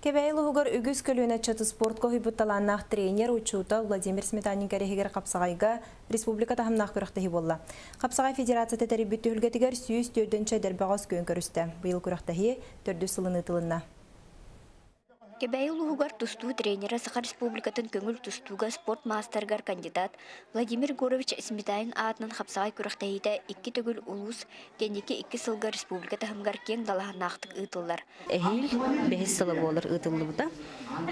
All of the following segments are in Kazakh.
Кебейл угар үгіз көліне чаты спорт kohibuttalannaq тренер учута Владимир Сметанин кәрехегер қапсағайға республика тахымнақ күріқтігі болла. Қапсағай федерацияты тәрібітті үлгетігер сүйіз төрдінші дәрбағыз көн көрісті. Бұйыл күріқтігі төрді сылыны тылынна. Кебейл угар тусту тренера Саха республикатын көңіл тустуга спорт мастергар кандидат Владимир Горович Сметанин атынан қапсағай күріқтігі 2 төгіл улус кенеке 2 сылға республика тахымгар кен далағанақтық ұтылар. Эхил бехис сылы болыр ұтылы бұда.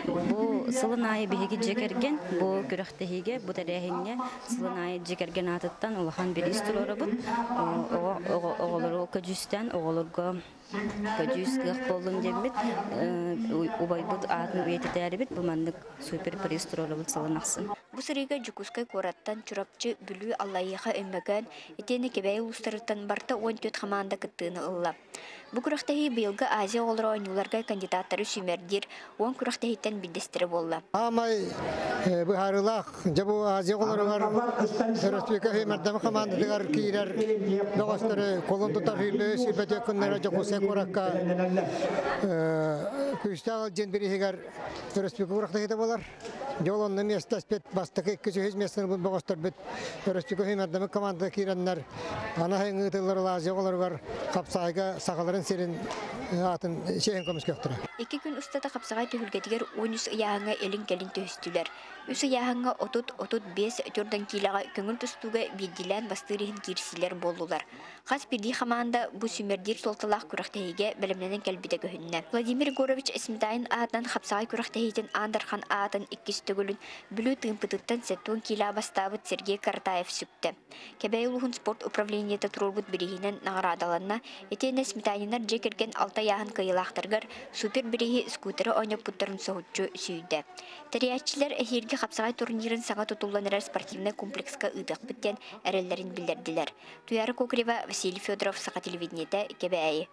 Бұл сылын айы бехеге жекерген, бұл күріқтіге, бұл тәрәхіне сылын айы жекерген атыттан ұлахан бір істілері бұд. Оғылыры көджістен, оғылырға көджіс ғық болын дембет, ұбай бұд атын өйететәрі бет, бұл мандық супер пристілері бұд сылын ақсын. Бұл сырыға жүкускай кораттан чұрапчы бүлі Аллайыға өммәген, етені кебәй ұлыстарыттан барта 14 қаманда күттіғыны ұлла. Бұл күріқтігі бұйылғы Азия олары ойнуларға кандидаттары сүймердер, 10 күріқтігіттен білдестірі болла. Амай бұхарылақ, жабу Азия оларығар республика хеймердамы қамандыдығар кейлер доғыстары қолын тұтар үйлі сөйбәте күннері жоқысы қораққа күстағыл жен бірігер республика күріқтігі болар. Жолонны места спет бастықы 200 местінің бұл боғыстар бет республика хеймердамы командыда кейленлер ана хайыңы тұллар Азия оларығар қапсайға сақаларын серін атын шейін көміс көқтірі. 2 күн ұстата қапсағай түйілгетігер 13 яғыңа елін кәлін түйістілер. Үсі яғыңа 30-35 түрдің кейліға көңіл тұстуға бедділән бастырығын керсілер болулар. Қас бірді қаманда бұл сүмердер солталақ күріқтәйге бәлімненен кәлбіде көхінне. Владимир Горович Сметанин атынан қапсағай күріқтәйден Андархан атын 2 төгілін бүлі тыңпытыттан сәттуын кейлі бастабыт Сергей Картаев сүкті. Кәбәй ұлығын спорт управлениеті тұрылбыт бірігінен нағырадаланна, етені Сметанинар жекерген алта яғын кайылақтырғар супер бірігі скутері ойнап бұттарын соғытчу сүйді. Тәриятчілер әхерге қапсағай турнирын саңа тұтуланырар спортивный комплексқа ұдық біттен әрелерін білдерділер. Туяры Кокрева, Василий Федоров, Сақа телевидениеті, Кәбәйі.